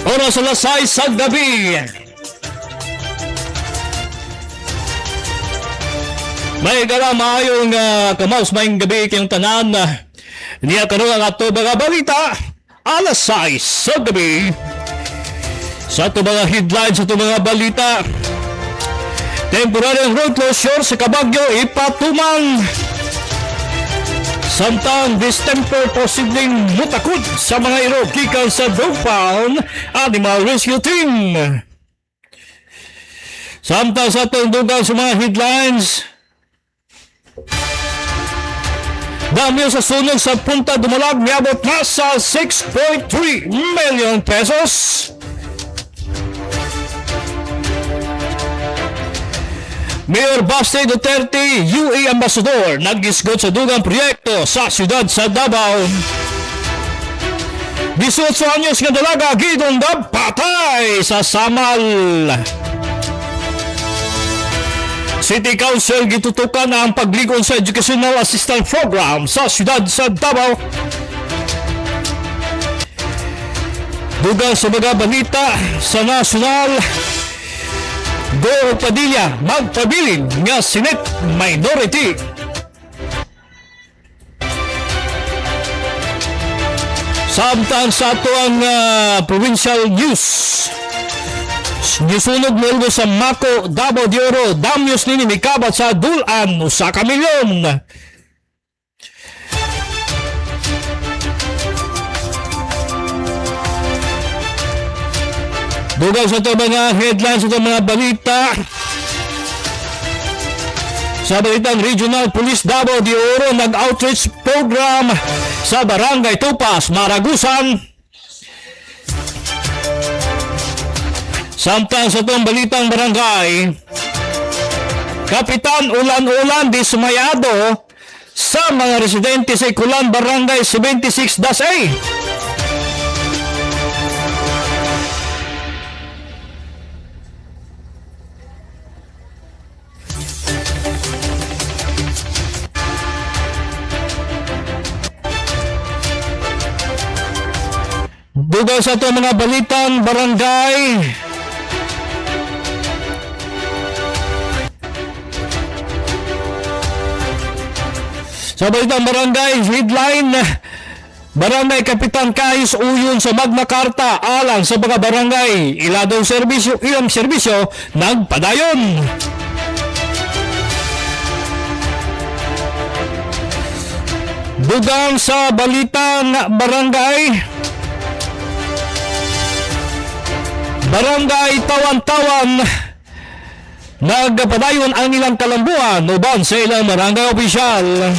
Oras alas 6 sa gabi. May maayong kamaus mayong gabi kayong tanan. Niya karoon ang ato mga balita. Alas 6 sa gabi. Sa ato mga headlines, sa ato mga balita. Temporaryong road closure sa Kabagyo ipatuman. Samtang distemper posibleng mutakod sa mga iro gikan sa Dog Pound Animal Rescue Team. Samtang sa itong dugang sa mga headlines, damyo sa sunog sa Punta Dumalag niabot na sa 6.3 million pesos. Mayor Baste Duterte, UE Ambassador, nag-isgot sa dugang proyekto sa siyudad sa Davao. 18 anyos nga dalaga gidong patay sa Samal. City Council gitutukan na ang pagligon sa Educational Assistance Program sa siyudad sa Davao. Dugang sa mga balita sa nasyonal, Go Padilla magpabilin nga Senate Minority. Samtang sa ato ang provincial news, gisunog mo sa Mako, Davao de Oro, damyos nini mikabat sa dulan sa kamilyon. Dugang sa ito mga headlines, sa ito mga balita. Sa balitang Regional Police Davao de Oro, nag-outreach program sa Barangay Tupas, Maragusan. Samtang sa itong balitang barangay, Kapitan Ulan-Ulan dismayado sa mga residente sa Ikulan Barangay 76-A. Dugang sa ito mga balitang barangay, sa balitang barangay headline, Barangay Kapitan Kais uyon sa Magna Carta alang sa mga barangay iladong serbisyo iyang serbisyo nagpadayon. Dugang sa balitang barangay, Barangay Tawan-Tawan, nagpadayon ang ilang kalambuan uban sa ilang barangay opisyal.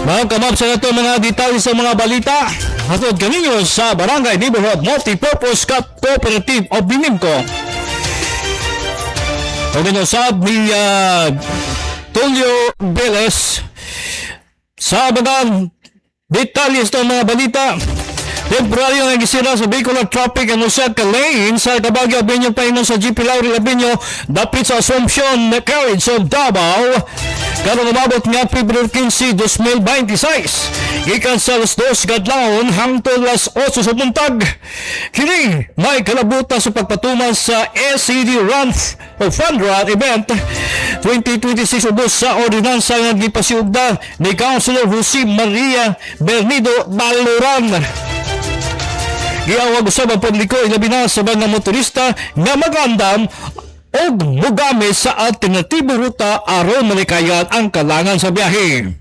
Mga kamapsa na ito mga detalye sa mga balita. Hatod kaninyo sa Barangay Neighborhood Multipurpose Cooperative of Binimco. O minusab ni Tulio Beles sa mga detalye sa mga balita. Temporaryo nga gisira sa vehicular traffic ang usa ka lane sa Kabagyo Avenue painon sa GP Laurel Avenue dapit sa Assumption Carriage of Davao. Karong umabot nga February 15, 2026. Gikan sa alas 2 kadlawon hangtod alas 8 sa buntag. Kini may kalabutan sa pagpatuman sa SCD Run o Fun Run event 2026 ubos sa ordinansa nga gipasiugda ni Councilor Jose Maria Bernido Baloran. Giawag usab ang publiko ilabi na sa mga motorista nga magandam o mogamit sa alternatibong ruta aron malikayan ang kalangan sa biyahe.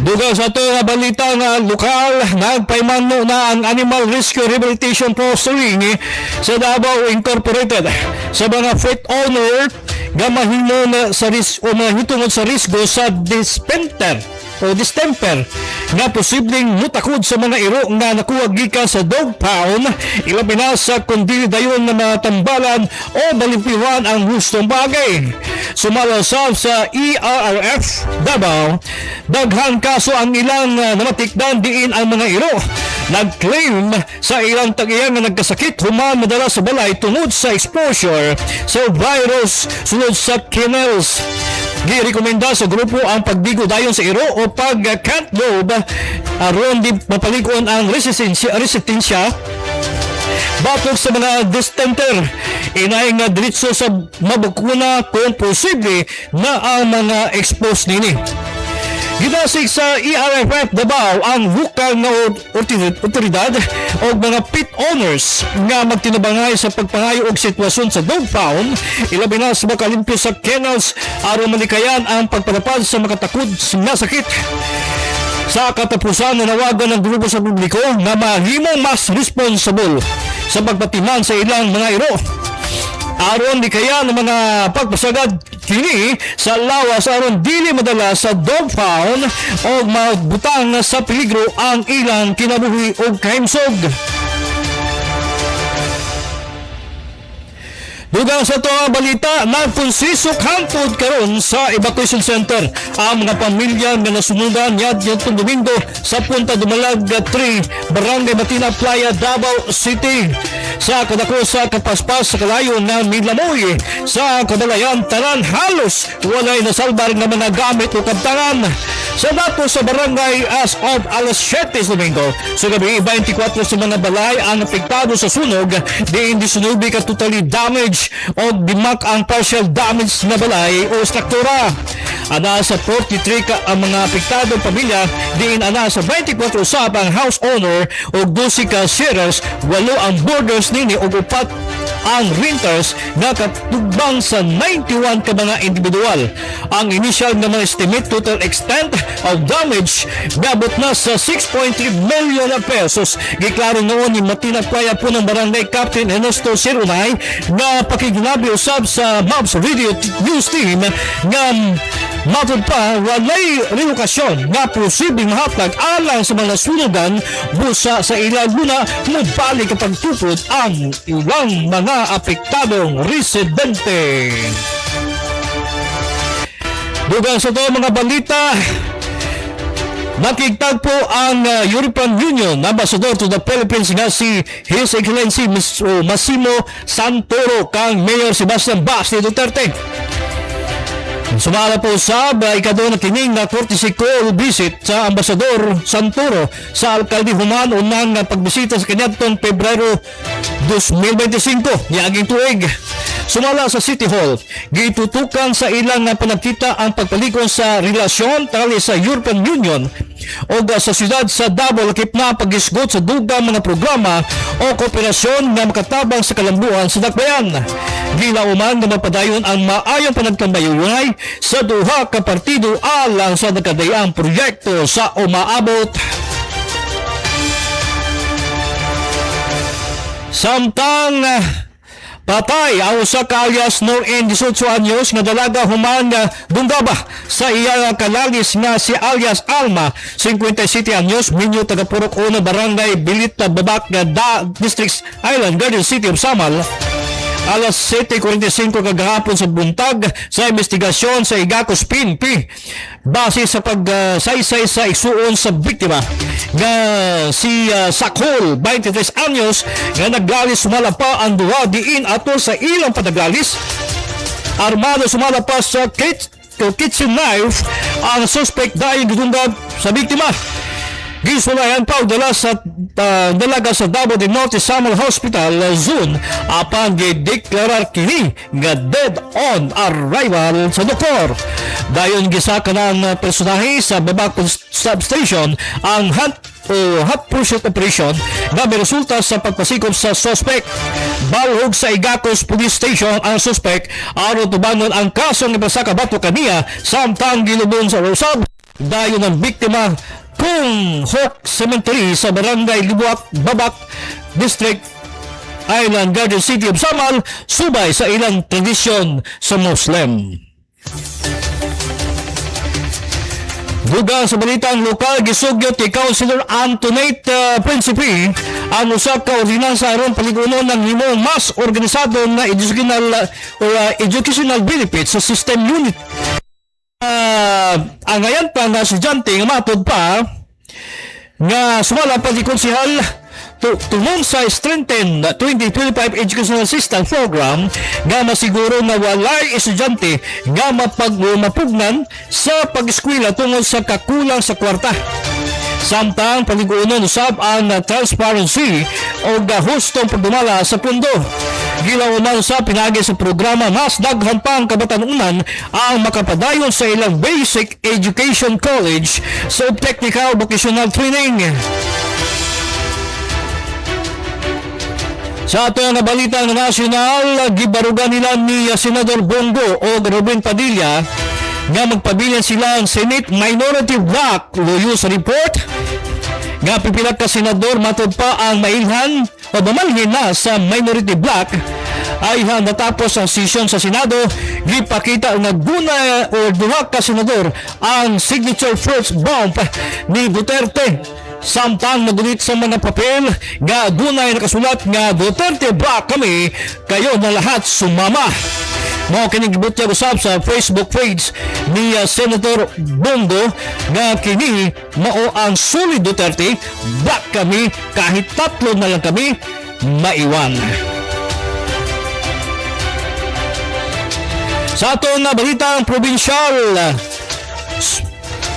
Dugang sa ito nga balita nga lokal, nagpaymano na ang Animal Rescue Rehabilitation Fostering sa Davao Incorporated sa mga pet owner nga mahimo na sa o mahitungod sa risgo sa distemper nga posibleng mutakod sa mga iro nga nakuha gikan sa dog pound, ilabi na sa kundi dayon na mga tambalan o malimpiwan ang hustong bagay. Sumalasab sa ERRF Davao, daghang kaso ang ilang namatikdan diin ang mga iro. Nag-claim sa ilang tag-iyang na nagkasakit human madala sa balay tungod sa exposure sa virus sunod sa kennels. Girekomenda sa grupo ang pagdigo dayon sa iro o pag-cat lobe aron di mapalikon ang resistensya batok sa mga distemper. Inay nga diretso sa mabakuna kung posible na ang mga exposed nini. Gidasig sa ERFF Davao ang hukal na otoridad o mga pet owners nga magtinabangay sa pagpangayo og sitwasyon sa dog pound, ilabi na sa makalimpyo sa kennels aron malikayan ang pagpalapad sa makatakod nga sakit. Sa katapusan, nanawagan ng grupo sa publiko na mahimong mas responsible sa pagpatiman sa ilang mga iro aron di kaya ng mga pagpasagad kini sa lawas aron dili madala sa dog pound o magbutang sa peligro ang ilang kinabuhi o kahimsog. Dugang sa ito ang balita, nagkonsisok hangtod karon sa evacuation center ang mga pamilya nga nasunugan yatong Domingo sa Punta Dumalag 3, Barangay Matina Playa, Davao City. Sa kadako sa kapaspas sa kalayo na Milamoy sa Kabalayan, tanan halos walay nasalba rin na mga gamit o kabtangan. Sa dato sa barangay as of alas 7 Domingo, sa gabi 24 sa mga balay ang apektado sa sunog, di hindi sunubi ka totally damage o dimak ang partial damage na balay o struktura. Ana sa 43 ka ang mga apektadong pamilya, diin ana sa 24 usab ang house owner o 12 ka sharers, 8 ang boarders nini o 4 ang renters nga katubang sa 91 ka mga individual. Ang initial nga mga estimate total extent of damage gabot na sa 6.3 million pesos. Giklaro noon ni Matina Playa po ng Barangay Captain Ernesto Sirunay nga pakignabi usab sa MABS Radio News Team nga matod pa walay relokasyon nga posibleng mahatag alang sa mga sunugan busa sa ilang muna mubalik kapag tupod ang ilang mga apektadong residente. Dugang sa ito mga balita, nakigtagpo ang European Union Ambassador to the Philippines nga si His Excellency Massimo Santoro kang Mayor Sebastian Bas ni Duterte. Sumala po sa ikado na kining na courtesy call visit sa Ambassador Santoro sa Alkalde Human unang pagbisita sa kanyang Pebrero 2025 niaging tuig. Sumala sa City Hall, gitutukan sa ilang panagkita ang pagpalikon sa relasyon tali sa European Union o sa siyudad sa Davao lakip na pag-isgot sa dugang mga programa o kooperasyon na makatabang sa kalambuan sa dakbayan. Gilauman na mapadayon ang maayong panagkambayunay sa duha ka partido alang sa nakadayang proyekto sa umaabot. Samtang patay ang usa ka alias Noren 18 anyos nga dalaga human nga dunggaba sa iya kalalis nga si alias Alma 57 anyos minyo taga Purok 1 Barangay Bilita Babak nga District Island Garden City of Samal. Alas 7:45 kagahapon sa buntag sa investigasyon sa Igacos PNP base sa pagsaysay sa isuon sa biktima nga si Sakol 23 anyos nga naggalis sumala pa ang duha diin ato sa ilang padagalis. Armado sumala pa sa kitchen knife ang suspect dahil gitungdag sa biktima. Gisulayan pa dala sa dalaga sa Davao del Norte Samal Hospital Zone apan gideklarar kini nga dead on arrival sa doktor. Dayon gisaka ng personahe sa Babak Substation ang o hot pursuit operation na may resulta sa pagpasikop sa suspect. Balhog sa Igacos Police Station ang suspect aron tubangon ang kasong ipasaka bato kaniya samtang gilubong sa Rosab. Dayon ng biktima kung Hawk Cemetery sa Barangay Libuak, Babak District, Island Garden City of Samal, subay sa ilang tradisyon sa Muslim. Dugang sa balitang lokal, gisugyot ni Councilor Antoinette Principe ang usap ka ordinansa aron paligunon ng himong mas organisado na educational benefits sa system unit. Ang ngayon pa na estudyante nga matod pa nga sumala pa di konsihal tungong sa strengthen 2025 Educational Assistance Program nga masiguro na walay estudyante nga mapugnan sa pag-eskwela tungod sa kakulang sa kwarta. Samtang paligunon usab ang transparency o hustong pagdumala sa pundo. Gilaunan sa pinagi sa programa mas daghan pa ang kabatanunan ang makapadayon sa ilang basic education college sa technical vocational training. Sa ato nga balita ng nasyonal, gibarugan nila ni Senador Bongo o Robin Padilla nga magpabilin sila ang Senate Minority Block luyo sa report nga pipila ka senador matod pa ang mailhan o bamalhin na sa Minority Block ay natapos ang session sa Senado. Gipakita na guna o duha ka senador ang signature first bump ni Duterte. Samtang nagunit sa mga papel nga dunay nakasulat nga Duterte Block kami, kayo na lahat sumama. Mao kining gibutya usab sa Facebook page ni Senator Bongo nga kini mao ang Solid Duterte Block kami, kahit tatlo na lang kami maiwan. Sa ato na balitang probinsyal,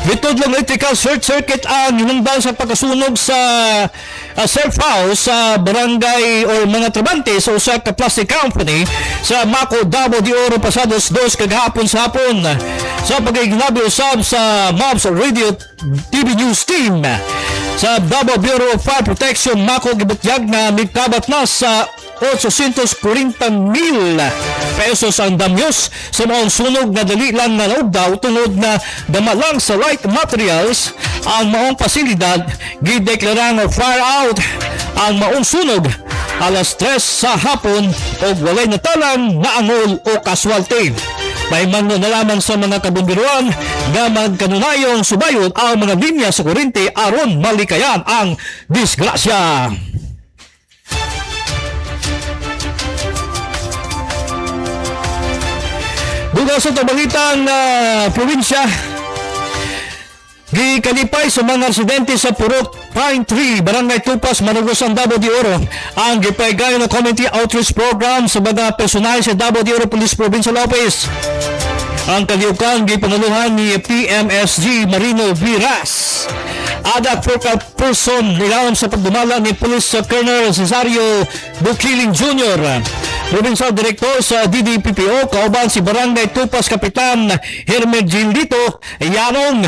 bitudlong electrical circuit ang hinungdan sa pagkasunog sa safe house sa barangay o mga trabante sa usa ka plastic company sa Maco, Davao de Oro pasados 2 kagahapon sa hapon. Sa pagiginabi usab sa MOBS Radio TV News Team sa Davao Bureau of Fire Protection, Maco gibutyag na mikabat na sa 840,000 pesos ang damyos sa maong sunog na dali lang na daw tungod na damalang sa right materials ang maong pasilidad. Gideklara nga fire out ang maong sunog alas 3 sa hapon o walay natalang na angol o casualty. May mangno na lamang sa mga kabumbiruan nga magkanunayong subayod ang mga linya sa kuryente aron malikayan ang disgrasya. Dugang sa tabalitang probinsya, gikalipay sa mga residente sa Purok Pine Tree, Barangay Tupas, Manugusan, Davao de Oro ang gipaygayon ng Community Outreach Program sa mga personal sa Davao de Oro Police Provincial Office. Ang kaliukan gipangaluhan ni PMSG Marino Viras. Adak focal person nilaon sa pagdumala ni Police Colonel Cesario Bukiling Jr. Provincial Director sa DDPPO, kauban si Barangay Tupas Kapitan Hermegilito Yanong.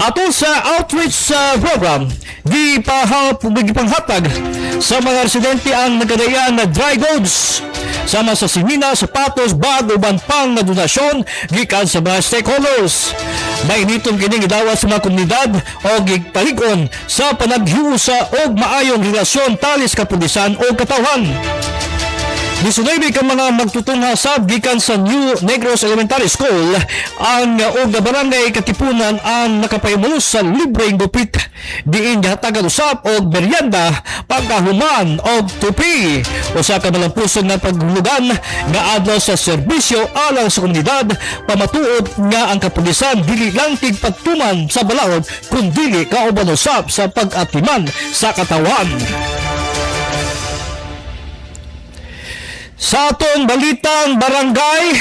Ato sa outreach program, gipanghatag sa mga residente ang nagkadayan na dry goods sama sa sinina, sapatos, bag o pang na donasyon gikan sa mga stakeholders. Mainitong kining gidawas sa mga komunidad o gigpalig-on sa panaghiusa o maayong relasyon talis kapulisan o katawhan. Gisunaybi ka mga magtutungha sab gikan sa New Negros Elementary School ang og barangay Katipunan ang nakapahimulos sa libreng gupit diin gihatagan usab og merienda, pagkahuman og tupi. Usa ka malampusong na paghulugan nga adlaw sa serbisyo alang sa komunidad, pamatuod nga ang kapulisan dili lang tigpagtuman sa balaod kundi kauban usab sa pag-atiman sa katawan. Sa atong balitang barangay,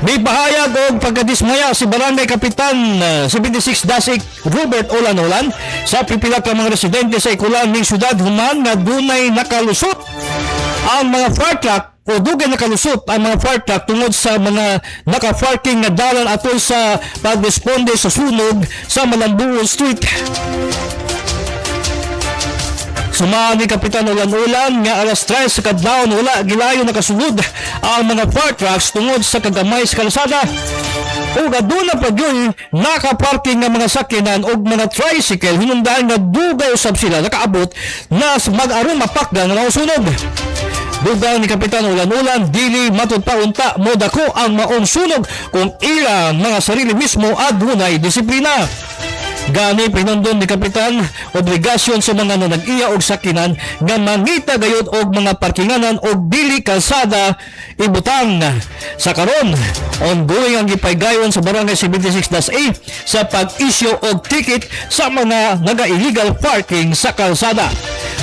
may pahayag o pagkadismaya si Barangay Kapitan 76 Dasik Robert Olan sa pipila ka mga residente sa ikulan ng syudad human na dunay nakalusot ang mga fire truck o dugay nakalusot ang mga fire truck tungod sa mga naka-parking nga dalan atol sa pagresponde sa sunog sa Malambuon Street. Sumama ni Kapitan Ulan-Ulan nga alas 3 sa kadlawon wala gilayo nakasulod ang mga fire trucks tungod sa kagamay sa kalsada. O aduna pa yun nakaparking nga mga sakyanan o mga tricycle hinungdan nga dugay usab sila nakaabot na mag-aron mapakdan nga sunog. Dugang ni Kapitan Ulan-Ulan dili matud pa unta mo dako ang maong sunog kung ilang mga sarili mismo adunay disiplina. Gani pinundon ni Kapitan obligasyon sa mga nanag-iya og sakinan nga mangita gayud og mga parkinganan og dili kalsada ibutang. Sa karon ongoing ang gipaygayon sa Barangay 76-A sa pag-issue og ticket sa mga naga-illegal parking sa kalsada.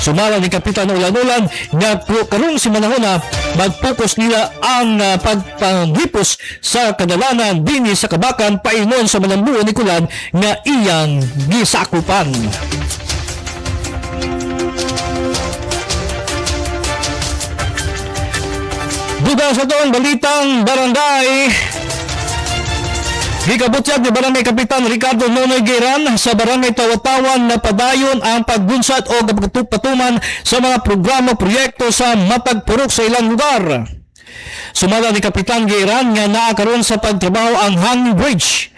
Sumala ni Kapitan Ulan-Ulan nga karong si manahona mag-focus nila ang pagpanghipos sa kadalanan dinhi sa Kabakan painon sa Malambuon Nikulan nga iyang gisakupan. Dugang sa toong balitang barangay, gikabutyag ni Barangay Kapitan Ricardo Nonoy Geran sa Barangay Tawatawan na padayon ang pagbunsat o patuman sa mga programa proyekto sa mapagpurok sa ilang lugar. Sumala ni Kapitan Geran nga naakaroon sa pagtrabaho ang hanging bridge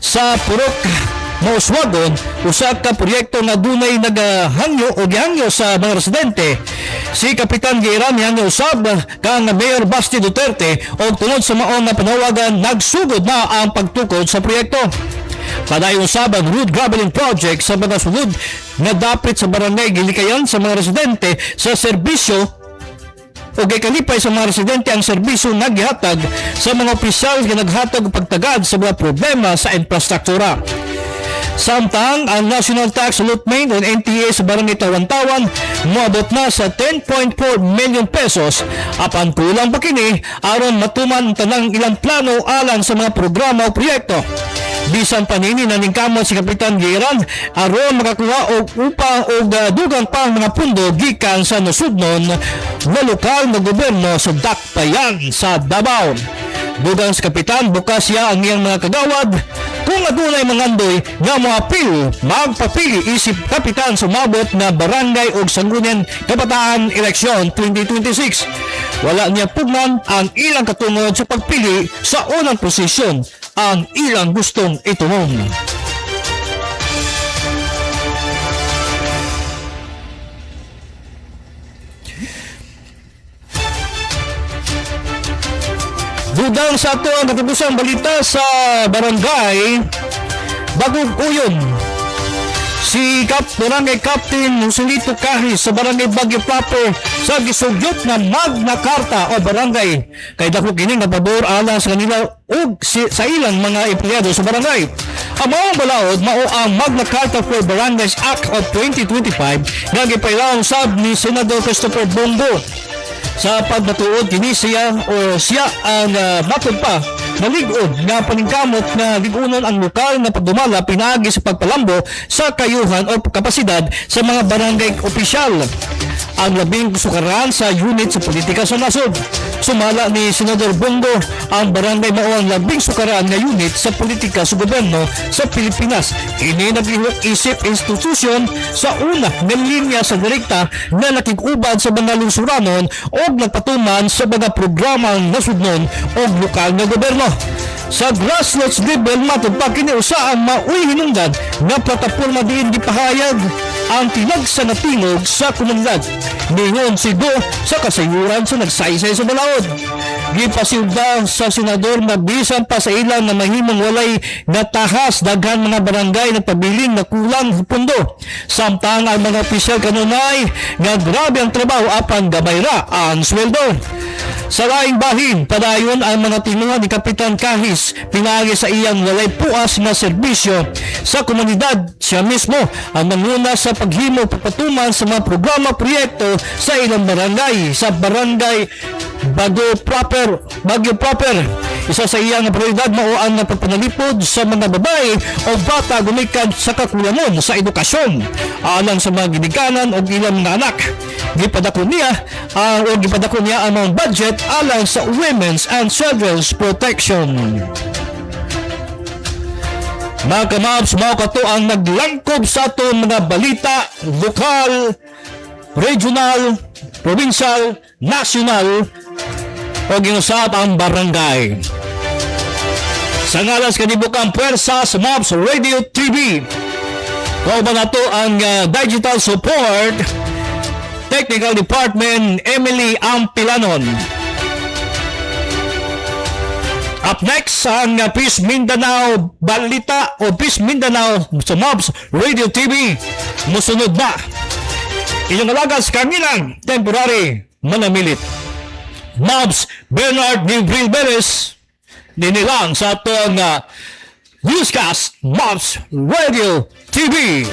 sa Purok Mauswagon, usa ka proyekto nga dunay nagahangyo o gihangyo sa mga residente. Si Kapitan Geran nga usab kang Mayor Basti Duterte o tungod sa maong nga panawagan nagsugod na ang pagtukod sa proyekto. Padayon usab ang road graveling project sa mga sulod nga dapit sa barangay gilikayan sa mga residente sa serbisyo o gikalipay sa mga residente ang serbisyo naghihatag sa mga opisyal nga naghatag og pagtagad sa mga problema sa infrastruktura. Samtang ang National Tax Allotment o NTA sa Barangay Tawan-Tawan moabot na sa 10.4 million pesos apan kulang pa kini aron matuman tanang ilang plano alang sa mga programa o proyekto. Bisan panini naningkamot si Kapitan Geran aron makakuha og upang og dugang pang mga pundo gikan sa nasudnon na lokal na gobyerno sa Dakbayan sa Davao. Dugang sa Kapitan bukas siya ang iyang mga kagawad kung adunay mangandoy nga moapil magpapili isip Kapitan sumabot na barangay og Sangguniang Kabataan eleksyon 2026. Wala niya pugnan ang ilang katungod sa pagpili sa unang posisyon ang ilang gustong itunong. Budang sa ato ang katapusang balita sa barangay Bagong Uyon. Si Barangay Captain Joselito Kahis sa Barangay Bagyo Proper sa gisugyot na Magna Carta o barangay kay dako kini nga pabor alang sa kanila ug sa ilang mga empleyado sa barangay. Ang mga balaod mao ang Magna Carta for Barangays Act of 2025 nga gipailaw sab ni Senador Christopher Bongo. Sa pagmatuod kini siya ang matod pa nalig-od nga paningkamot na ligunon ang lokal na pagdumala pinaagi sa pagpalambo sa kayuhan o kapasidad sa mga barangay opisyal. Ang labing sukaran sa unit sa politika sa nasod. Sumala ni Senador Bongo ang barangay mao ang labing sukaran nga unit sa politika sa gobyerno sa Pilipinas. Ini naglihok isip institusyon sa una nga linya sa direkta na nakikubad sa mga lungsuranon o nagpatuman sa mga programang nasudnon o lokal na gobyerno. Sa grassroots level matod pa kiniusa ang mauy hinungdan nga plataporma diin gipahayag ang tinagsa na tingog sa komunidad. Ningon si Do sa kasayuran sa nagsaysay sa balaod. Gipasiugda sa senador na bisan pa sa ilang na mahimong walay natahas daghan mga barangay na pabiling na kulang pundo. Samtang ang mga opisyal kanunay nga grabe ang trabaho apan gamay ra ang sweldo. Sa laing bahin, padayon ang mga tinungan ni Kapitan Kahis pinagi sa iyang walay puas na serbisyo sa komunidad. Siya mismo ang nanguna sa paghimo pagpatuman sa mga programa proyekto sa ilang barangay. Sa barangay Bagyo Proper, Isa sa iyang prioridad mao ang pagpanalipod sa mga babae o bata gumikan sa kakulangon sa edukasyon alang sa mga ginikanan o ilang mga anak. Gipadako niya ang mga budget alang sa women's and children's protection. Mga kamabs, mao kato ang naglangkob sa atong mga balita, lokal, regional, provincial, national, o ginusap ang barangay. Sa ngalas kanibukang puwersa sa Mobs Radio TV, kauban nato ang digital support, technical department, Emily Ampilanon. Up next, ang Peace Mindanao Balita o Peace Mindanao sa Mobs Radio TV. Musunod na. Inyong alagas kanginang temporary manamilit. Mobs Bernard Nivril Beres dinilang sa atong newscast Mobs Radio TV.